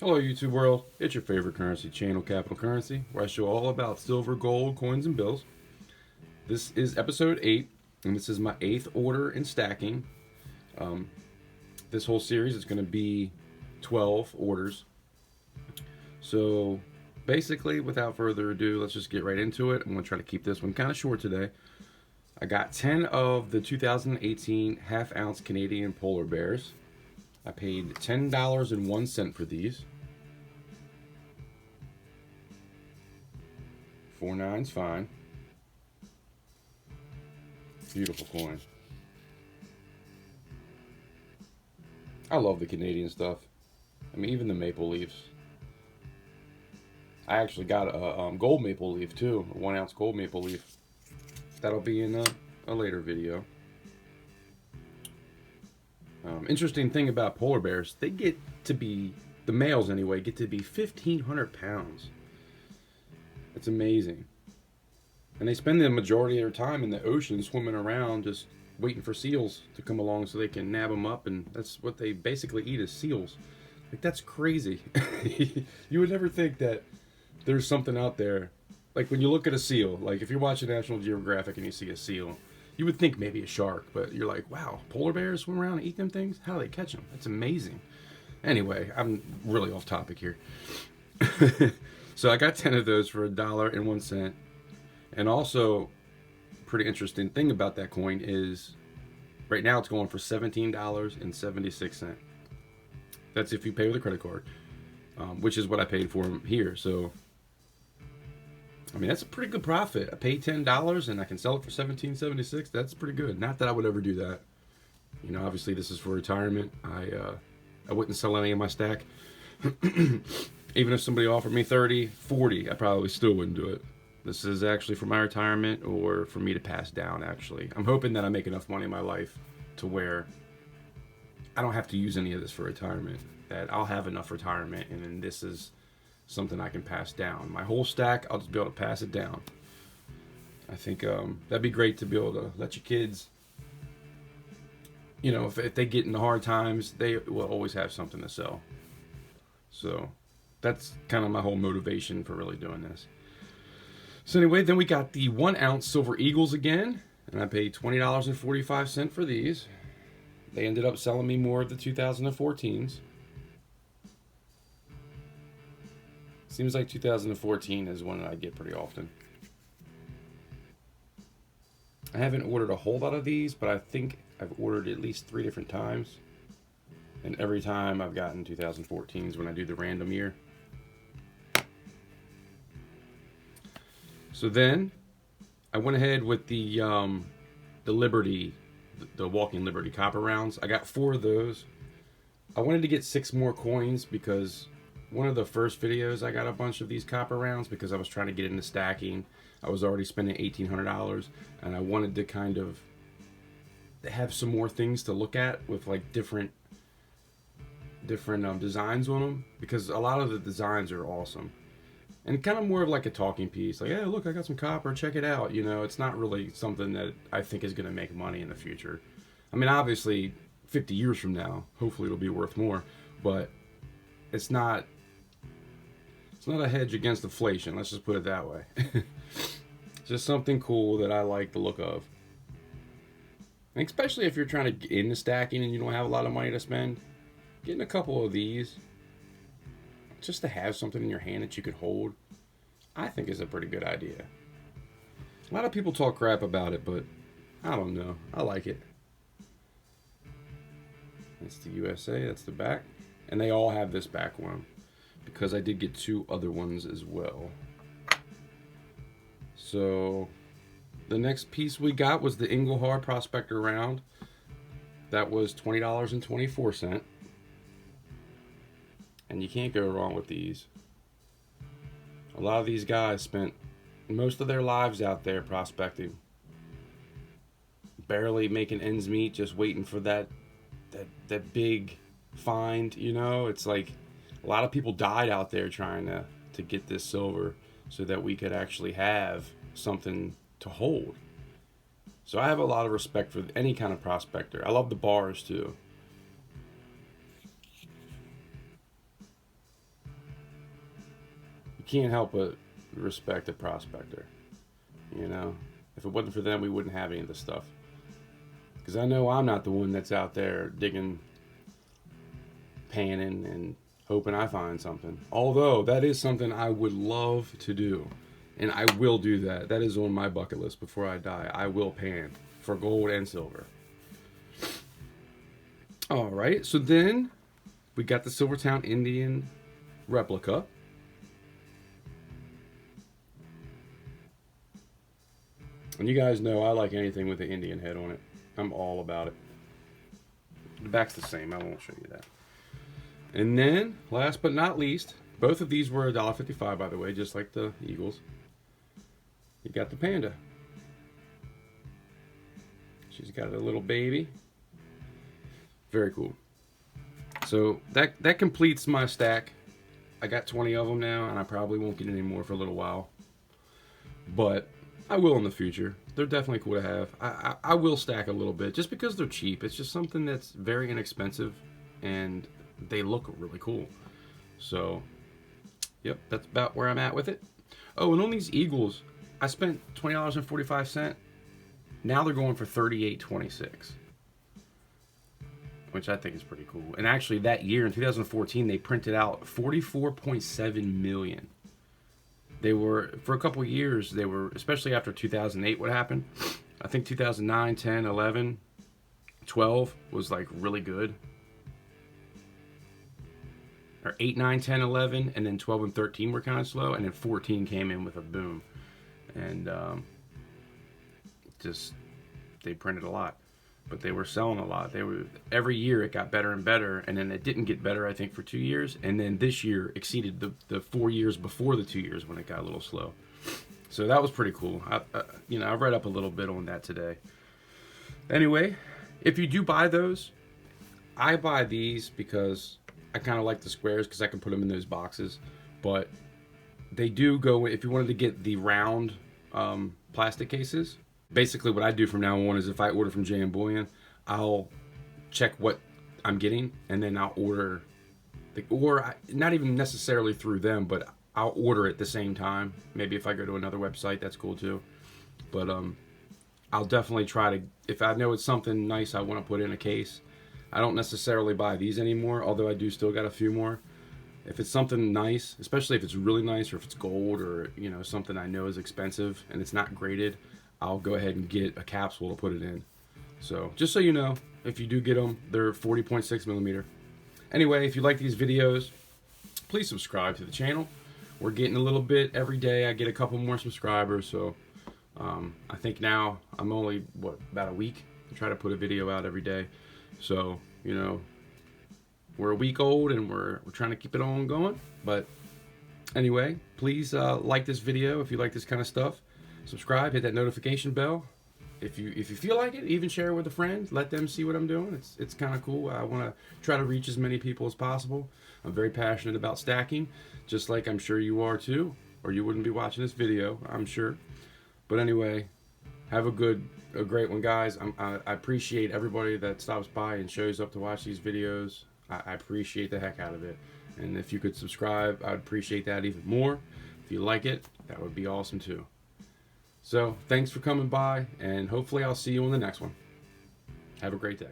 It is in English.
Hello, YouTube world. It's your favorite currency channel, Capital Currency, where I show all about silver, gold, coins, and bills. This is episode 8, and this is my 8th order in stacking. Um, this whole series is going to be 12 orders. So, basically, without further ado, let's just get right into it. I'm going to try to keep this one kind of short today. I got 10 of the 2018 half ounce Canadian polar bears. I paid $10.01 for these. 4.9's fine. Beautiful coin. I love the Canadian stuff. I mean, even the maple leaves. I actually got a gold maple leaf too, a 1 ounce gold maple leaf. That'll be in a later video. Interesting thing about polar bears, they get to be, the males anyway, get to be 1,500 pounds. It's amazing. And they spend the majority of their time in the ocean swimming around just waiting for seals to come along so they can nab them up, and that's what they basically eat is seals. Like, that's crazy. You would never think that there's something out there. Like, when you look at a seal, like if you're watching National Geographic and you see a seal, you would think maybe a shark, but you're like, wow, polar bears swim around and eat them things? How do they catch them? That's amazing. Anyway, I'm really off topic here. So I got 10 of those for $1.01. And also, pretty interesting thing about that coin is right now it's going for $17.76. That's if you pay with a credit card, which is what I paid for them here. So, I mean, that's a pretty good profit. I paid $10 and I can sell it for $17.76. That's pretty good. Not that I would ever do that. You know, obviously this is for retirement. I wouldn't sell any of my stack. Even if somebody offered me 30, 40, I probably still wouldn't do it. This is actually for my retirement or for me to pass down, actually. I'm hoping that I make enough money in my life to where I don't have to use any of this for retirement. That I'll have enough retirement, and then this is something I can pass down. My whole stack, I'll just be able to pass it down. I think that'd be great to be able to let your kids, you know, if they get into hard times, they will always have something to sell. So that's kind of my whole motivation for really doing this. So anyway, then we got the 1 ounce silver eagles again, and I paid $20.45 for these. They ended up selling me more of the 2014s. Seems like 2014 is one that I get pretty often. I haven't ordered a whole lot of these, but I think I've ordered at least 3 different times. And every time I've gotten 2014s when I do the random year. So then I went ahead with the Liberty, the Walking Liberty copper rounds. I got 4 of those. I wanted to get 6 more coins because one of the first videos I got a bunch of these copper rounds because I was trying to get into stacking. I was already spending $1,800 and I wanted to kind of have some more things to look at with like different designs on them, because a lot of the designs are awesome and kind of more of like a talking piece, like, hey, look, I got some copper, check it out. You know, it's not really something that I think is going to make money in the future. I mean, obviously 50 years from now hopefully it'll be worth more, but it's not a hedge against inflation, let's just put it that way. Just something cool that I like the look of, and especially if you're trying to get into stacking and you don't have a lot of money to spend, getting a couple of these just to have something in your hand that you could hold, I think is a pretty good idea. A lot of people talk crap about it, but I don't know. I like it. That's the USA, that's the back. And they all have this back one because I did get 2 other ones as well. So the next piece we got was the Inglehart Prospector round. That was $20.24. And you can't go wrong with these. A lot of these guys spent most of their lives out there prospecting, barely making ends meet, just waiting for that big find. You know, it's like a lot of people died out there trying to get this silver so that we could actually have something to hold. So I have a lot of respect for any kind of prospector. I love the bars too. can't help but respect a prospector. You know, if it wasn't for them, we wouldn't have any of this stuff. Because I know I'm not the one that's out there digging, panning, and hoping I find something. Although that is something I would love to do, and I will do that. That is on my bucket list before I die. I will pan for gold and silver. All right, so then we got the Silvertown Indian replica. And you guys know I like anything with the Indian head on it. I'm all about it. The back's the same. I won't show you that. And then, last but not least, both of these were $1.55, by the way, just like the Eagles. You got the panda. She's got a little baby. Very cool. So that completes my stack. I got 20 of them now, and I probably won't get any more for a little while. But I will in the future. They're definitely cool to have. I will stack a little bit just because they're cheap. It's just something that's very inexpensive, and they look really cool. So, yep, that's about where I'm at with it. Oh, and on these Eagles, I spent $20.45. Now they're going for $38.26, which I think is pretty cool. And actually, that year in 2014, they printed out 44.7 million. They were, for a couple of years, they were, especially after 2008, what happened? I think 2009, 10, 11, 12 was like really good. Or 8, 9, 10, 11, and then 12 and 13 were kind of slow, and then 14 came in with a boom. And just, they printed a lot. But they were selling a lot. They were, every year it got better and better, and then it didn't get better, I think, for 2 years, and then this year exceeded the 4 years before the 2 years when it got a little slow. So that was pretty cool. I read up a little bit on that today. Anyway, if you do buy those, I buy these because I kind of like the squares because I can put them in those boxes. But they do go, if you wanted to get the round plastic cases, basically what I do from now on is if I order from J & Bullion, I'll check what I'm getting, and then I'll order, or not even necessarily through them, but I'll order it at the same time. Maybe if I go to another website, that's cool too. But I'll definitely try to, if I know it's something nice I want to put in a case, I don't necessarily buy these anymore, although I do still got a few more. If it's something nice, especially if it's really nice, or if it's gold, or something I know is expensive and it's not graded, I'll go ahead and get a capsule to put it in. So just so you know, if you do get them, they're 40.6 millimeter. Anyway, if you like these videos, please subscribe to the channel. We're getting a little bit every day. I get a couple more subscribers, so I think now I'm only about a week to try to put a video out every day. So we're a week old and we're trying to keep it on going. But anyway, please like this video if you like this kind of stuff. Subscribe, hit that notification bell. If you feel like it, even share it with a friend. Let them see what I'm doing. It's kind of cool. I want to try to reach as many people as possible. I'm very passionate about stacking, just like I'm sure you are too, or you wouldn't be watching this video, I'm sure. But anyway, have a great one, guys. I appreciate everybody that stops by and shows up to watch these videos. I appreciate the heck out of it. And if you could subscribe, I'd appreciate that even more. If you like it, that would be awesome too. So, thanks for coming by, and hopefully I'll see you on the next one. Have a great day.